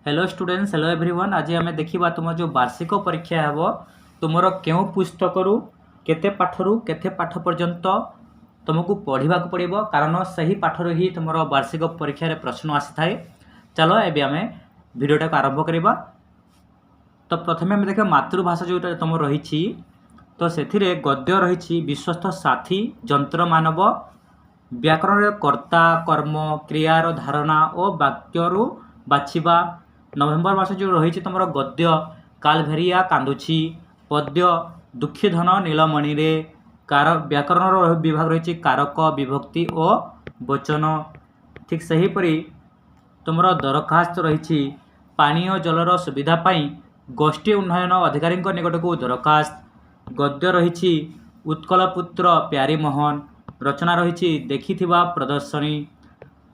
Hello students, hello everyone. आज आम देखा तुम जो वार्षिक परीक्षा हे तुमर क्यों पुस्तक केते पाठरू केते पाठ पर्यंत तुमको पढ़ा पड़ो, कारण से ही पाठर ही तुम वार्षिक परीक्षा रे प्रश्न आसी थाए। चलो एबे आम भिडियोटा को आरंभ करवा। तो प्रथम आम देखा मातृभाषा जोटा तुम रही, तो से गद्य रही विश्वस्त साथी जंत्र मानव, व्याकरण कर्ता कर्म क्रियार धारणा और वाक्यर बाछिबा। नवेम्बर मास जो रही तुम गद्य कालभेरिया कांदुची, पद्य दुखी धन नीलमणि रे, व्याकरण विभाग रही कारक विभक्ति और वचन। ठीक सहीपरि तुम दरखास्त रही पानीय जलर सुविधा पाई गोष्ठी उन्नयन अधिकारी निकट को दरखास्त। गद्य रही उत्कलपुत्र प्यारीमोहन, रचना रही देखि प्रदर्शनी।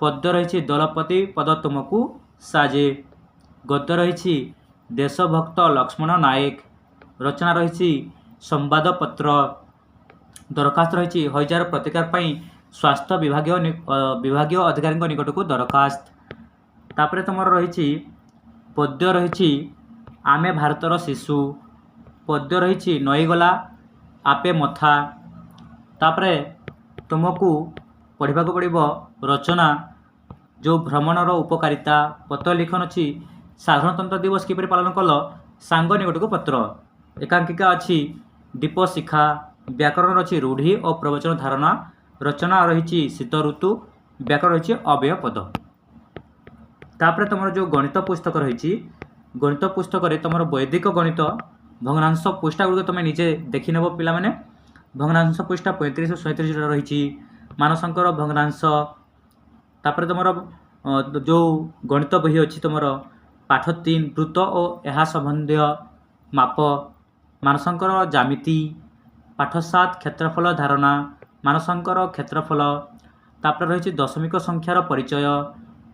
पद्य रही दलपति पद तुमको साजे। गद्य रही देशभक्त लक्ष्मण नायक, रचना रही संवादपत्र। दरखास्त रही हजार प्रतिकार पाई स्वास्थ्य विभागीय अधिकारी निकट को दरखास्त। तापर तुम रही पद्य रही आमे भारतर शिशु। पद्य रही नईगला आपे मथा। तापर तुमको पढ़ा पड़ो रचना जो भ्रमणर उपकारिता। पत्र लिखन अच्छी साधारणतंत्र दिवस किपर पालन कल, सांग निकट को पत्र। एकांकिका अच्छी दीप शिखा। व्याकरण अच्छी रूढ़ी और प्रवचन धारणा। रचना रही शीत ऋतु। व्याकरण रही अव्यय पद। तापर तुम जो गणित पुस्तक रही, गणित पुस्तक तुम वैदिक गणित भग्नांश पृष्ठा गुड़िक तुम निजे देखी नेब पिला माने। भग्नांश पृष्ठा 35-37 रही मानसंकर भग्नांश। तापर तुम जो गणित बही अच्छी तुम पाठ 3 वृत्त और यह संबंधी माप। मानसंकर जामिति। पाठ 7 क्षेत्रफल धारणा। मानसंकर क्षेत्रफल। तापर रही दशमिक संख्यार परिचय।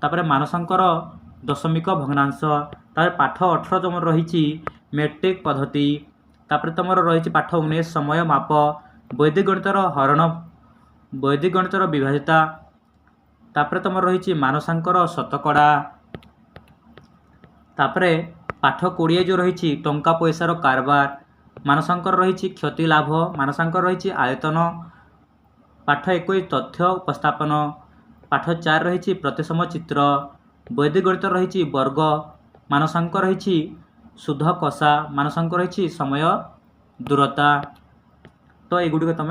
तापर मानसंकर दशमिक भग्नांश। तापर पाठ 18 तुम रही मेट्रिक पद्धति। तापर तुम रही पाठ 19 समय माप। वैदिक गणितर हरण, वैदिक गणितर विभाजिता। तापर तुम रही मानसंकर शतकड़ा। तापर पाठ 20 जो रही टंका पैसार कारबार। मानसंकर रही क्षति लाभ। मानसंकर रही आयतन। पाठ 21 तथ्य उपस्थापन। पाठ 4 रही प्रतिसम चित्र। वैदिक गणित रही वर्ग। मानसंक रही शुद्ध कषा। मानसंक रही समय दूरता। तो युड़िक तुम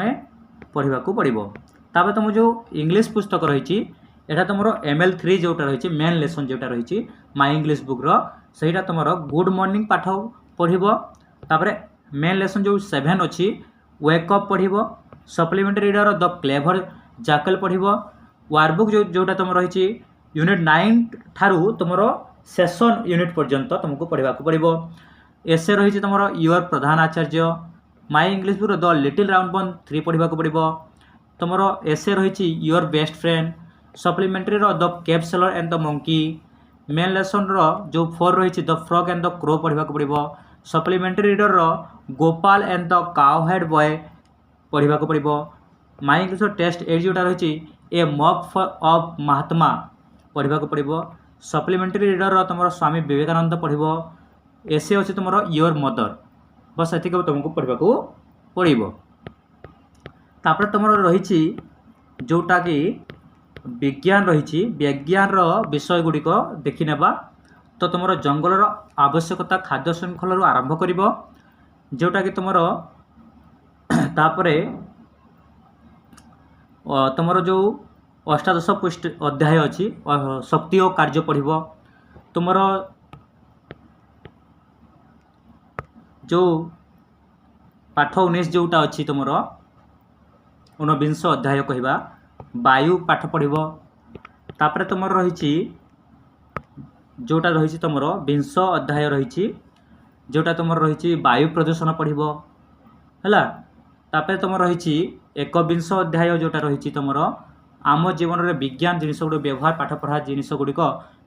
पढ़ा पड़ो। तापर तुम जो इंग्लिश पुस्तक रही एटा तुम ML3 जोटा रही मेन लेसन जोटा रही माई इंग्लिश बुक्र सहीटा तुम गुड मॉर्निंग पाठ पढ़ो। तापर मेन लेसन जो 7 अच्छी वेकअप पढ़ो। Supplementary reader the clever jackal पढ़ो। वार्कबुक जोटा तुम रही यूनिट 9 ठारू तुम सेशन यूनिट पर्यंत तुमको पढ़ा पड़ो। एसे रही तुम your Pradhan Acharya. My English book the little round बन 3 पढ़ा पड़ो। तुम एसे रही your best friend. Supplementary the cave seller and the monkey. Main lesson जो 4 रही the frog and the crow पढ़ा पड़ो। Supplementary reader Gopal and the cow head boy पढ़ा पड़ो। माई इंग्लिश टेस्ट 8 जोटा रही ए मॉक ऑफ महात्मा पढ़ा पड़ो। सप्लीमेंटरी रीडर तुम स्वामी विवेकानंद पढ़ो। एसे अच्छी तुम योर मदर। बस एतिक तुमको पढ़ा पड़ो। तापर तुम रही जोटा कि विज्ञान रही विज्ञान विषय गुड़िक देखी नेबा। तो तुम जंगलर आवश्यकता खाद्य श्रृंखल आरंभ कर जोटा कि तुम तापर तुम जो 18 पृष्ठ अध्याय अच्छी शक्ति और कार्य पढ़ो। तुम जो पाठ 19 जोटा अच्छी तुम 49 अध्याय कहवा वायु पाठ पढ़ो। तापर तुम रही जोटा रही तुम 20 अध्याय रही जोटा तुम रही वायु प्रदूषण पढ़ो है। तापर तुम रही 21 अध्याय जोटा रही तुम आम जीवन में विज्ञान जिनिस गुड़ व्यवहार पाठ पढ़ा जिनिस गुड़िक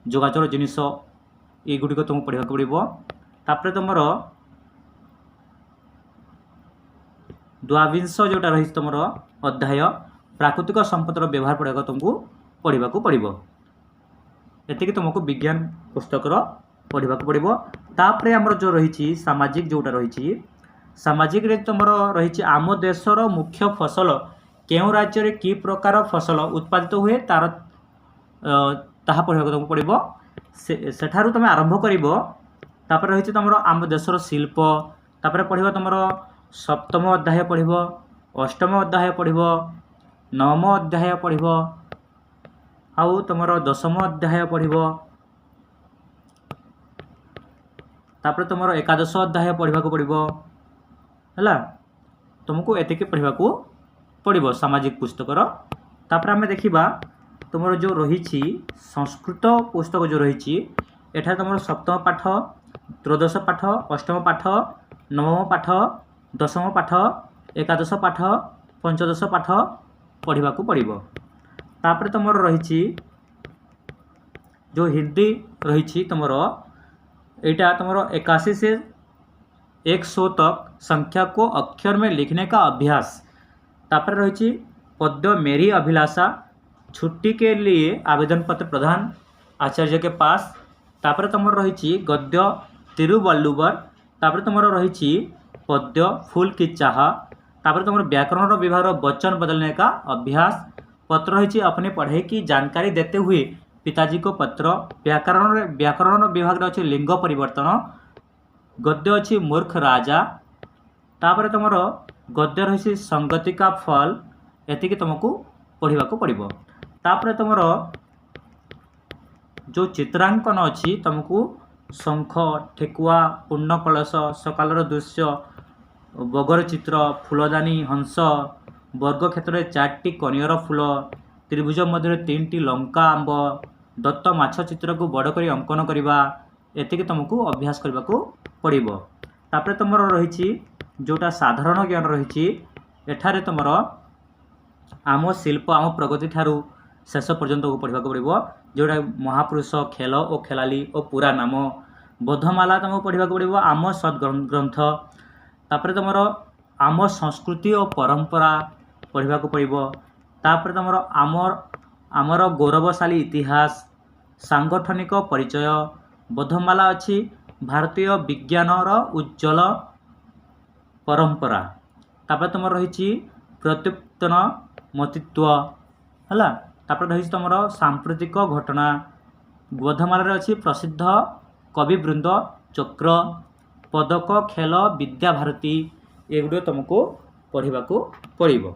जोगाजोग जिनिस युड़िक तुमको पढ़ा पड़ो। तापर तुम 22 जोटा रही तुम अध्याय प्राकृतिक संपदर व्यवहार पढ़ा तुमको पढ़ा पड़ो। एतिक तुमको विज्ञान पुस्तकर पढ़ाक पड़ो। तापर आमर जो रही सामाजिक जोटा रही सामाजिक रे तुमर रही आम देशर मुख्य फसल केउं राज्य रे की प्रकार फसल उत्पादित हुए तार ताहा पढ़ाक तुमको पड़ो। सेठारु तुम आरंभ करिवो। तापर रही तुम आम देशर शिल्प तापर पढ़ो तुम सप्तम अध्याय पढ़ो, अष्टम अध्याय पढ़ो, नवम अध्याय पढ़ो, आउ तुम दशम अध्याय पढ़ो, तापर तुम एकादश अध्याय पढ़ाक पड़ो है। तुमको एतिक पढ़ाक पड़ो सामाजिक पुस्तकर। तापर आम देखा तुम जो रही संस्कृत पुस्तक जो रही एठार तुम सप्तम पाठ, त्रयोदश पाठ, अष्टम पाठ, नवम पाठ, दशम पाठ, एकादश पाठ, पंचदश पाठ पढ़ाक पड़ो। तापर तुम रही जो हिंदी रही तुम यहाँ तुम 81 से 100 तक संख्या को अक्षर में लिखने का अभ्यास। तापर रही पद्य मेरी अभिलाषा, छुट्टी के लिए आवेदन पत्र प्रदान आचार्य के पास। तापर तुम रही गद्य तिरुवल्लुवर। तापर तुम रही पद्य फूल की चाह। तापर तुम व्याकरण विभाग वचन बदलने का अभ्यास। पत्र रही अपनी पढ़ाई की जानकारी देते हुए पिताजी को पत्र। व्याकरण विभाग अच्छे लिंग परिवर्तन। गद्य अच्छी मूर्ख राजा। तापर तुम गद्य रही संगति का फल। एति तुमको पढ़ाक पड़ो। तापर तुम जो चित्रांकन अच्छी तुमको शंख, ठेकुआ, पूर्ण कलश, सकालर दृश्य, बगर चित्र, फूलदानी, हंस, वर्ग क्षेत्र में 4टी कनियर फूल, त्रिभुज मध्य 3टी लंका आंब, दत्त माछ चित्र को बड़ कर अंकन करवा। एति तुमको अभ्यास करने को पड़ो। तापर तुम रही जोटा साधारण ज्ञान रही एठारे तुम आम शिल्प आम प्रगति ठारू शेष पर्यंत को पढ़ाक पड़ो। जोटा महापुरुष, खेल और खेलाली और पूरा नाम, बोधमाला तुमको पढ़ाक पड़ो। आम सद्ग्रंथ। तापर तुम आम संस्कृति और परंपरा पढ़ाक पड़ो। तापर तुम आमर गौरवशाली इतिहास, सांगठनिक परिचय। बोधमाला अच्छी भारतीय विज्ञानर उज्ज्वल परंपरा। तापर तुम रही प्रत्युत्पन्न मतित्व है। तापर रही तुम सांप्रतिक घटना। बोधमाला अच्छी प्रसिद्ध कविवृंद, चक्र, पदक, खेल, विद्या भारती। एगुड़ तुमको पढ़ाक पड़ो।